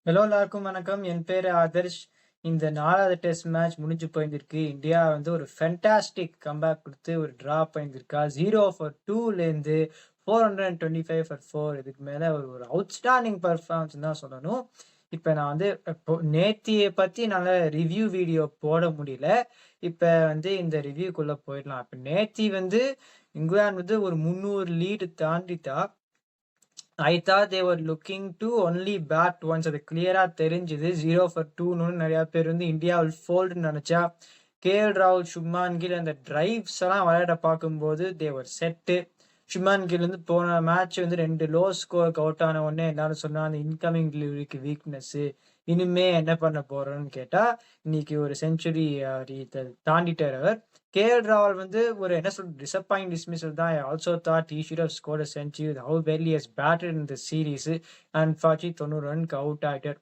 Hello எல்லாருக்கும் வணக்கம். என் பேரு ஆதர்ஷ். இந்த 4வது டெஸ்ட் மேட்ச் முடிஞ்சு போயிருந்திருக்கு. இந்தியா வந்து ஒரு ஃபென்டாஸ்டிக் கம்பேக் கொடுத்து ஒரு டிரா பண்ணியிருக்கா. 0 for 2லேருந்து 425 for 4 இதுக்கு மேல ஒரு அவுட்ஸ்டாண்டிங் பர்ஃபார்மன்ஸ் தான் சொல்லணும். இப்போ நான் வந்து நேத்தியை பத்தி நல்ல ரிவ்யூ வீடியோ போட முடியல. இப்போ வந்து இந்த ரிவ்யூக்குள்ள போயிடலாம். இப்போ நேத்தி வந்து இங்கிலாந்து வந்து ஒரு 300 lead தாண்டிட்டா. I thought they were looking to only bat once. அது கிளியரா தெரிஞ்சுது. 0 for 2ன்னு நிறைய பேர் வந்து இந்தியா will fold நினைச்சா கேஎல் ராகுல், சுப்மான் கில் அந்த டிரைவ்ஸ் எல்லாம் விளையாட பார்க்கும்போது தேவர் செட்டு. சுப்மான் கில் வந்து போன மேட்ச் வந்து 2 லோ ஸ்கோருக்கு அவுட் ஆன உடனே எல்லாரும் சொன்னா அந்த இன்கமிங் டெலிவரிக்கு வீக்னஸ், இனிமே என்ன பண்ண போறோம்னு கேட்டா இன்னைக்கு ஒரு செஞ்சுரி தாண்டிட்டார் அவர். கேஎல் ராகுல் வந்து ஒரு என்ன சொல்ற டிசப்பாயிண்ட் டிஸ்மிஸல் தான். Also thought he should have scored a century with how well he has batted in the series. Unfortunately 90 ரன்க்கு அவுட் ஆயிட்டார்.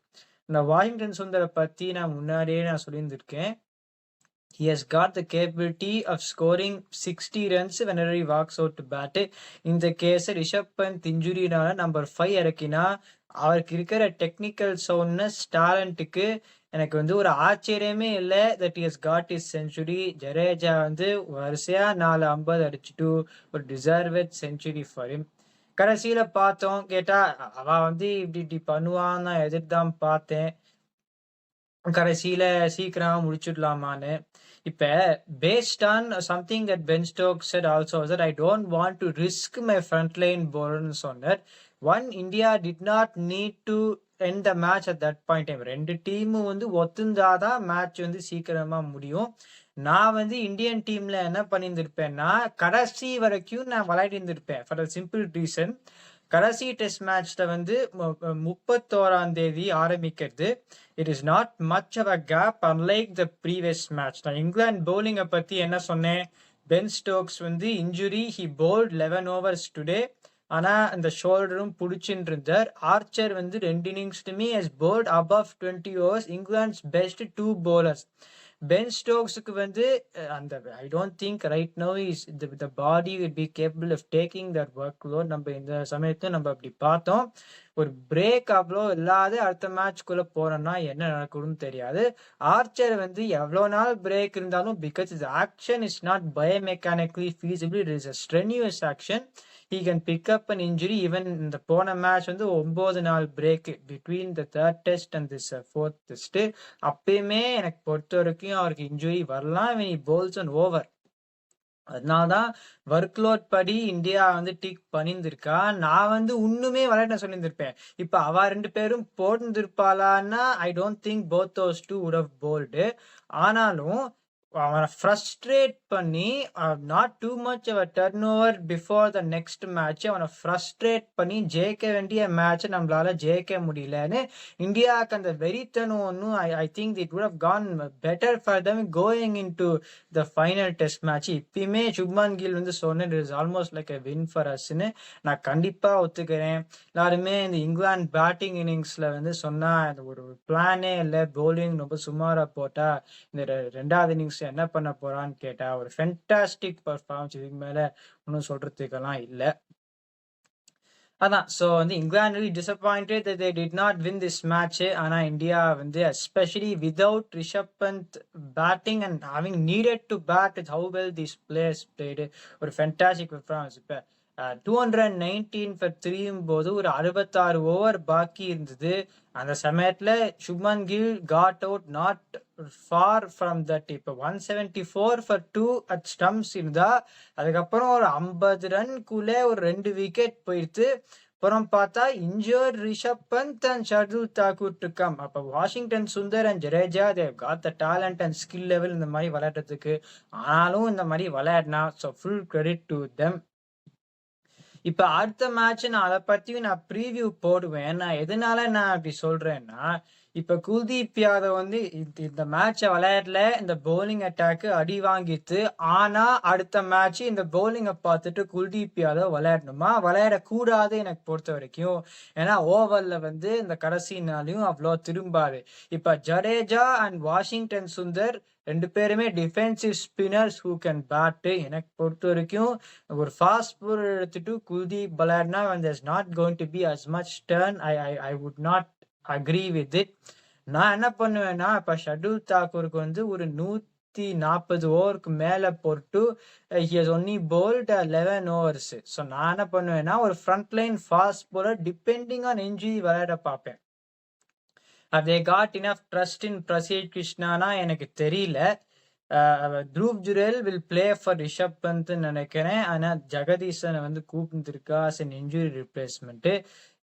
நான் வாஷிங்டன் சுந்தரை பத்தி நான் முன்னாடியே சொல்லியிருந்திருக்கேன். He has got the capability of scoring 60 runs whenever he walks out to bat. இந்த கேஸை Rishabh bandh இன்ஜுரினால number 5 இறக்கினா அவருக்கு இருக்கிற டெக்னிக்கல் சவுண்ட்னஸ் டேலண்ட்டுக்கு எனக்கு வந்து ஒரு ஆச்சரியமே இல்லை. That is God is century. Jadeja வந்து வரிசையா 450 அடிச்சுட்டு ஒரு டிசர்வட் செஞ்சுரி ஃபார் ஹிம். கடைசியில பார்த்தோம் கேட்டா அவ வந்து இப்படி பண்ணுவான்னு நான் எதிர்தான் பார்த்தேன். கடைசியில சீக்கிரமா முடிச்சுடலாமான்னு. இப்ப based on something that Ben Stokes said also that I don't want to risk my frontline bowlers on that. One, India did not need to end the match at that point time. ரெண்டு டீமும் வந்து ஒத்துந்தாதான் match வந்து சீக்கிரமா முடியும். நான் வந்து Indian டீம்ல என்ன பண்ணியிருந்திருப்பேன்னா கடைசி வரைக்கும் நான் விளையாடி இருந்திருப்பேன். ஃபார் அ சிம்பிள் ரீசன், கடைசி டெஸ்ட் மேட்ச்ல வந்து 31ஆம் தேதி ஆரம்பிக்கிறது. It is not much of a gap unlike the previous match. நான் இங்கிலாந்து பவுலிங்கை பத்தி என்ன சொன்னேன், பென் ஸ்டோக்ஸ் வந்து injury, he bowled 11 overs today. ஆனா அந்த ஷோல்டரும் பிடிச்சின்னு இருந்தார். ஆர்ச்சர் வந்து 2 இன்னிங்ஸ்லுமே has bowled above 20 overs. England's best 2 bowlers. Ben ஸ்டோக்ஸுக்கு வந்து அந்த I don't think right now is the body will be capable of taking that workload. நம்ம இந்த சமயத்தை நம்ம அப்படி பார்த்தோம். ஒரு பிரேக் அவ்வளோ இல்லாத அடுத்த மேட்ச்குள்ள போறோம்னா என்ன நடக்கும்னு தெரியாது. ஆர்ச்சர் வந்து எவ்வளோ நாள் பிரேக் இருந்தாலும் because is action is not biomechanically feasible, it is a strenuous action. he can pick up an injury. even இந்த போன மேட்ச் வந்து 9 நாள் break between the third test and this fourth test. அப்பயுமே எனக்கு பொறுத்த வரைக்கும் அவருக்கு இன்ஜுரி வரலாம் when he bowls an over. அதனால்தான் ஒர்க் லோட் படி இந்தியா வந்து டிக் பண்ணியிருந்திருக்கா. நான் வந்து இன்னுமே விளையாட சொல்லியிருந்திருப்பேன். இப்ப அவ 2 பேரும் போட்டிருந்திருப்பாளான்னா I don't think both those two would have bowled. ஆனாலும் அவனை ஃப்ரஸ்ட்ரேட் பண்ணி நாட் டூ மச் அவ turn over before the next match அவனை ஃப்ரஸ்ட்ரேட் பண்ணி ஜெயிக்க வேண்டிய மேட்சை நம்மளால ஜெயிக்க முடியலன்னு இந்தியாவுக்கு அந்த வெறித்தனம் ஒன்றும் I think it would have gone better for them going in to the final test match. இப்பயுமே சுப்மான் கில் வந்து சொன்னேன் it is almost like a win for அஸ்ன்னு நான் கண்டிப்பா ஒத்துக்கிறேன். எல்லாருமே இந்த இங்கிலாந்து பேட்டிங் இன்னிங்ஸ்ல வந்து சொன்னா அந்த ஒரு பிளானே இல்லை, பவுலிங் ரொம்ப சுமாரா போட்டா இந்த 2வது இன்னிங்ஸ் என்ன பண்ண போறான்னு கேட்டா ஒரு ஃபென்டாஸ்டிக் பர்ஃபார்மன்ஸ். இதுக்கு மேல ஒன்றும் சொல்றதுக்கெல்லாம் இல்லை. அதான் ஸோ வந்து England disappointed that they did not win this match. ஆனா இந்தியா வந்து especially without Rishabh Pant batting and having needed to bat how well these players played ஒரு ஃபென்டாஸ்டிக் பெர்ஃபார்மன்ஸ். இப்போ 219 for 3 போது ஒரு 66 ஓவர் பாக்கி இருந்தது. அந்த சமயத்துல Shubman Gill got out not far from that. இப்போ 174 for 2 அட் ஸ்டம்ப்ஸ் இருந்தா அதுக்கப்புறம் ஒரு 50 ரன்குள்ளே ஒரு 2 விக்கெட் போயிடுத்து. அப்புறம் பார்த்தா injured Rishabh Pant and Shardul Thakur to come. அப்போ Washington Sundar and Jadeja they've got the talent and skill level இந்த மாதிரி விளையாடுறதுக்கு. ஆனாலும் இந்த மாதிரி விளையாடினா so full credit to them. இப்ப அடுத்த மேட்ச் நான் அதை பத்தியும் நான் ப்ரீவியூ போடுவேன். நான் எதனால நான் அப்படி சொல்றேன்னா, இப்ப குல்தீப் யாதவ் வந்து இந்த மேட்சை விளையாடல, இந்த பவுலிங் அட்டாக்கு அடி வாங்கிட்டு. ஆனா அடுத்த மேட்ச் இந்த பவுலிங்கை பார்த்துட்டு குல்தீப் யாதவ் விளையாடணுமா விளையாடக்கூடாது எனக்கு பொறுத்த வரைக்கும். ஏன்னா ஓவர்ல வந்து இந்த கடைசி நாளையும் அவ்வளோ திரும்பாது. இப்ப ஜடேஜா அண்ட் வாஷிங்டன் சுந்தர் 2 பேருமே defensive spinners who can bat. எனக்கு பொறுத்த வரைக்கும் ஒரு ஃபாஸ்ட் பவுலர் எடுத்துட்டு Kuldeep விளையாடினா there's not going to be as much turn. I would not agree with it. நான் என்ன பண்ணுவேன்னா, இப்ப ஷர்துல் தாக்கூருக்கு வந்து ஒரு 140 ஓவருக்கு மேல போட்டு he has only bowled 11 overs. So நான் என்ன பண்ணுவேன்னா, ஒரு front line fast bowler depending on injury விளையாட பார்ப்பேன். They got enough trust in Prasidh கிருஷ்ணானா எனக்கு தெரியல. Dhruv Jurel will play for Rishabh Pant நினைக்கிறேன். ஆனா ஜெகதீசனை வந்து கூப்பிட்டுருக்கா அஸ் அன் இன்ஜுரி ரிப்ளேஸ்மெண்ட்.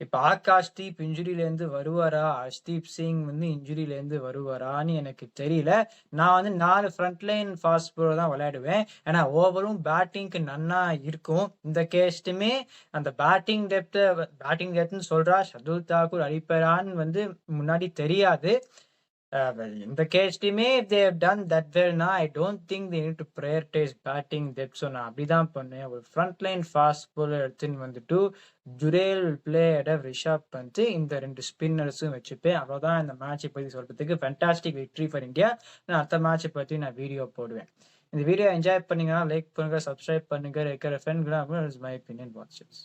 இப்ப ஆகாஷ் தீப் இன்ஜுரியிலேருந்து வருவாரா, ஹர்ஷ்தீப் சிங் வந்து இன்ஜுரியிலேருந்து வருவாரான்னு எனக்கு தெரியல. நான் வந்து 4 ஃப்ரண்ட் லைன் ஃபாஸ்ட் பவுலர் தான் விளையாடுவேன். ஏன்னா ஓவரும் பேட்டிங்க்கு நன்னா இருக்கும். இந்த கேஸ்ட்டுமே அந்த பேட்டிங் டெப்த்னு சொல்றா, ஷர்துல் தாக்கூர் அடிப்பாரான்னு வந்து முன்னாடி தெரியாது. In the case team, if they have done that well, now I don't think they need to prioritize batting depth. So நான் அப்படிதான் பண்ணேன். ஒரு ஃப்ரண்ட் லைன் ஃபாஸ்ட் பவுலர் எடுத்துன்னு வந்துட்டு ஜுரேல் பிளே அட் ரிஷப் பந்த், இந்த 2 ஸ்பின்னர்ஸும் வச்சுப்பேன். அவ்வளோதான் இந்த மேட்சை பற்றி சொல்றதுக்கு. Fantastic victory for India. நான் அடுத்த மேட்சை பற்றி நான் வீடியோ போடுவேன். இந்த வீடியோ என்ஜாய் பண்ணீங்கன்னா லைக் பண்ணுங்க, சப்ஸ்கிரைப் பண்ணுங்க, இருக்கிற ஃப்ரெண்ட்லாம் மை ஒப்பீனியன் வாட்சஸ்.